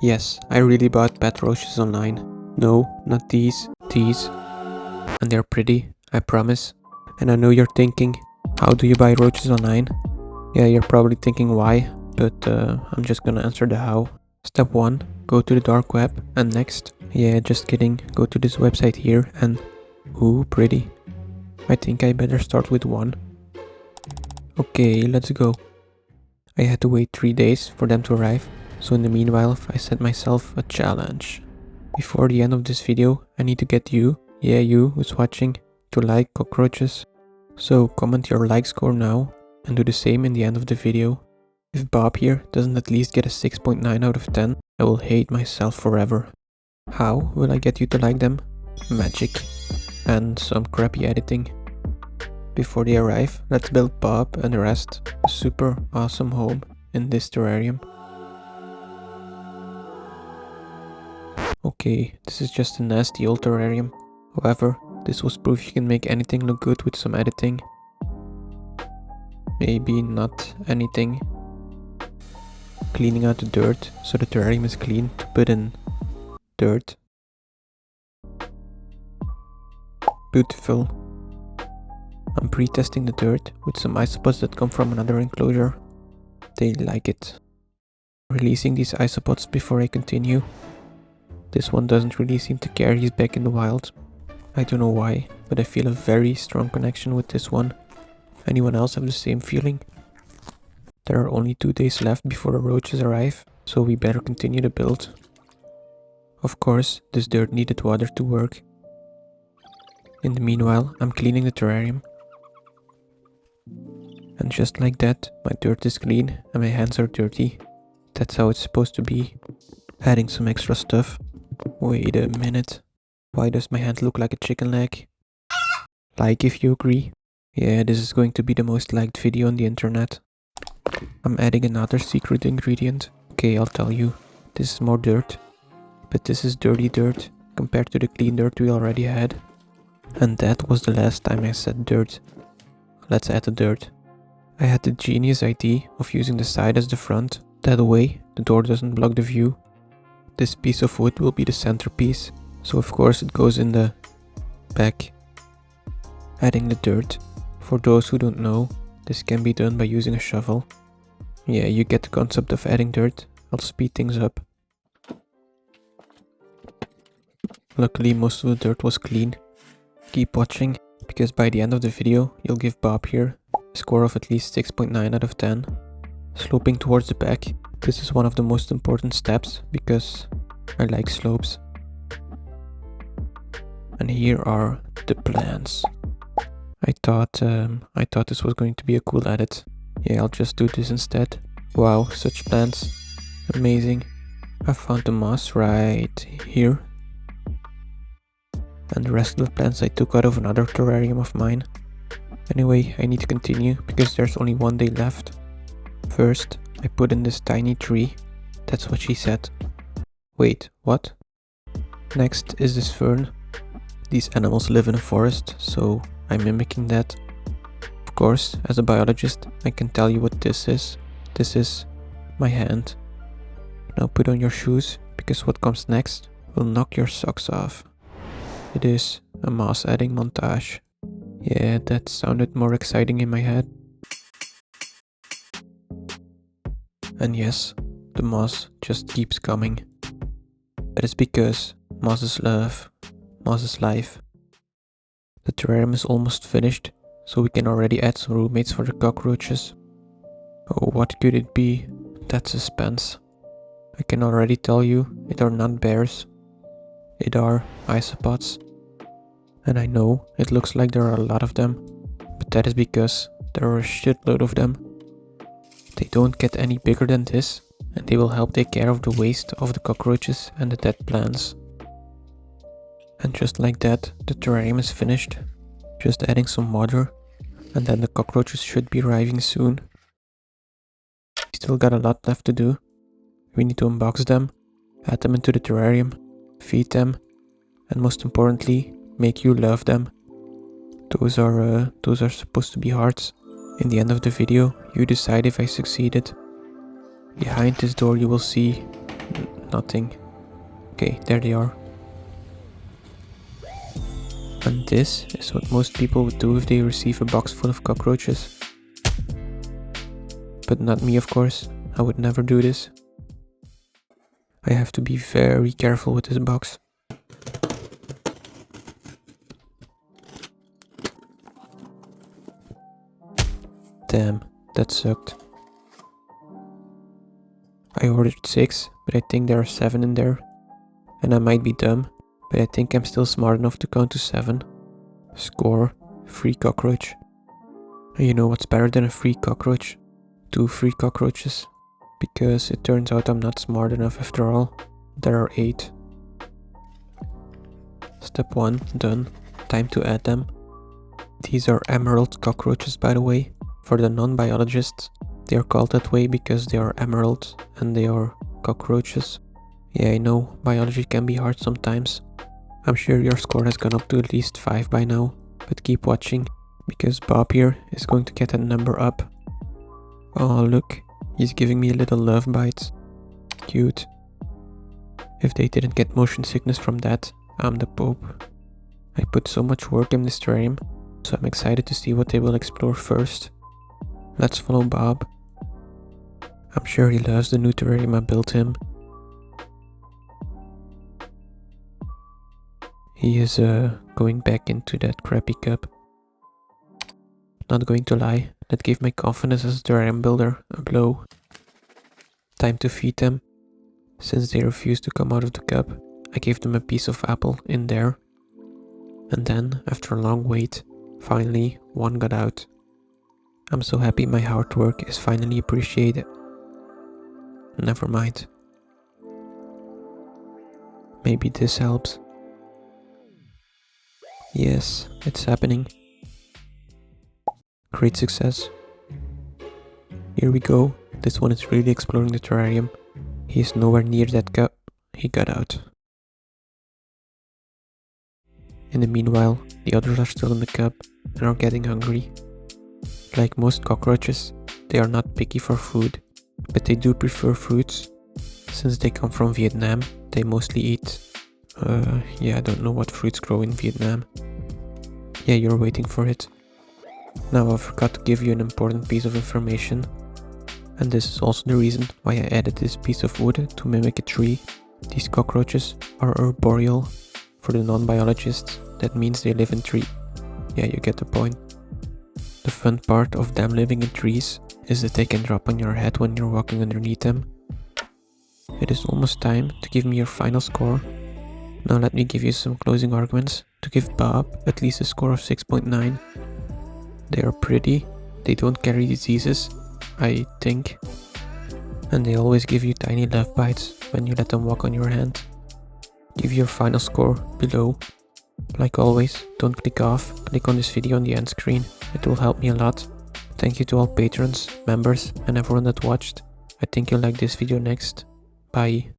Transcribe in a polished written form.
Yes, I really bought pet roaches online. No, not these, these. And they're pretty, I promise. And I know you're thinking, how do you buy roaches online? Yeah, you're probably thinking why, but I'm just gonna answer the how. Step 1, go to the dark web, and next, yeah, just kidding, go to this website here and, ooh, pretty. I think I better start with 1. Okay, let's go. I had to wait 3 days for them to arrive, so in the meanwhile I set myself a challenge. Before the end of this video, I need to get you, yeah you who's watching, to like cockroaches. So comment your like score now, and do the same in the end of the video. If Bob here doesn't at least get a 6.9 out of 10, I will hate myself forever. How will I get you to like them? Magic. And some crappy editing. Before they arrive, let's build Bob and the rest a super awesome home in this terrarium. Okay, this is just a nasty old terrarium. However, this was proof you can make anything look good with some editing. Maybe not anything. Cleaning out the dirt so the terrarium is clean to put in dirt. Beautiful. I'm pre-testing the dirt with some isopods that come from another enclosure. They like it. Releasing these isopods before I continue. This one doesn't really seem to care, he's back in the wild. I don't know why, but I feel a very strong connection with this one. Anyone else have the same feeling? There are only 2 days left before the roaches arrive, so we better continue the build. Of course, this dirt needed water to work. In the meanwhile, I'm cleaning the terrarium. And just like that, my dirt is clean and my hands are dirty. That's how it's supposed to be. Adding some extra stuff. Wait a minute. Why does my hand look like a chicken leg? Like if you agree. Yeah, this is going to be the most liked video on the internet. I'm adding another secret ingredient. Okay, I'll tell you. This is more dirt. But this is dirty dirt compared to the clean dirt we already had. And that was the last time I said dirt. Let's add the dirt. I had the genius idea of using the side as the front. That way, the door doesn't block the view. This piece of wood will be the centerpiece, so of course it goes in the back. Adding the dirt. For those who don't know, this can be done by using a shovel. Yeah, you get the concept of adding dirt. I'll speed things up. Luckily most of the dirt was clean. Keep watching, because by the end of the video, you'll give Bob here a score of at least 6.9 out of 10. Sloping towards the back. This is one of the most important steps, because I like slopes. And here are the plants. I thought this was going to be a cool edit. Yeah, I'll just do this instead. Wow, such plants. Amazing. I found the moss right here. And the rest of the plants I took out of another terrarium of mine. Anyway, I need to continue because there's only 1 day left. First, I put in this tiny tree. That's what she said. Wait, what? Next is this fern. These animals live in a forest, so I'm mimicking that. Of course, as a biologist, I can tell you what this is. This is my hand. Now put on your shoes, because what comes next will knock your socks off. It is a moss adding montage. Yeah, that sounded more exciting in my head. And yes, the moss just keeps coming. That is because moss is love, moss is life. The terrarium is almost finished, so we can already add some roommates for the cockroaches. Oh, what could it be? That suspense. I can already tell you, it are not bears. It are isopods. And I know it looks like there are a lot of them, but that is because there are a shitload of them. They don't get any bigger than this, and they will help take care of the waste of the cockroaches and the dead plants. And just like that, the terrarium is finished. Just adding some water, and then the cockroaches should be arriving soon. We still got a lot left to do. We need to unbox them, add them into the terrarium, feed them, and most importantly, make you love them. Those are supposed to be hearts. In the end of the video, you decide if I succeeded. Behind this door you will see nothing. Okay, there they are. And this is what most people would do if they receive a box full of cockroaches. But not me, of course. I would never do this. I have to be very careful with this box. Damn, that sucked. I ordered 6, but I think there are 7 in there. And I might be dumb, but I think I'm still smart enough to count to 7. Score, free cockroach. And you know what's better than a free cockroach? 2 free cockroaches. Because it turns out I'm not smart enough after all. There are 8. Step 1, done. Time to add them. These are emerald cockroaches, by the way. For the non-biologists, they are called that way because they are emerald and they are cockroaches. Yeah, I know, biology can be hard sometimes. I'm sure your score has gone up to at least 5 by now, but keep watching, because Bob here is going to get that number up. Oh look, he's giving me a little love bite. Cute. If they didn't get motion sickness from that, I'm the Pope. I put so much work in this terrarium, so I'm excited to see what they will explore first. Let's follow Bob. I'm sure he loves the new terrarium I built him. He is going back into that crappy cup. Not going to lie, that gave my confidence as a terrarium builder a blow. Time to feed them. Since they refused to come out of the cup, I gave them a piece of apple in there. And then, after a long wait, finally one got out. I'm so happy my hard work is finally appreciated. Never mind. Maybe this helps. Yes, it's happening. Great success. Here we go. This one is really exploring the terrarium. He is nowhere near that cup. He got out. In the meanwhile, the others are still in the cup and are getting hungry. Like most cockroaches, they are not picky for food, but they do prefer fruits. Since they come from Vietnam, they mostly eat... yeah, I don't know what fruits grow in Vietnam. Yeah, you're waiting for it. Now I forgot to give you an important piece of information. And this is also the reason why I added this piece of wood to mimic a tree. These cockroaches are arboreal. For the non-biologists, that means they live in trees. Yeah, you get the point. The fun part of them living in trees is that they can drop on your head when you're walking underneath them. It is almost time to give me your final score. Now let me give you some closing arguments to give Bob at least a score of 6.9. They are pretty, they don't carry diseases, I think. And they always give you tiny love bites when you let them walk on your hand. Give your final score below. Like always, don't click off, click on this video on the end screen, it will help me a lot. Thank you to all patrons, members and everyone that watched. I think you'll like this video next. Bye.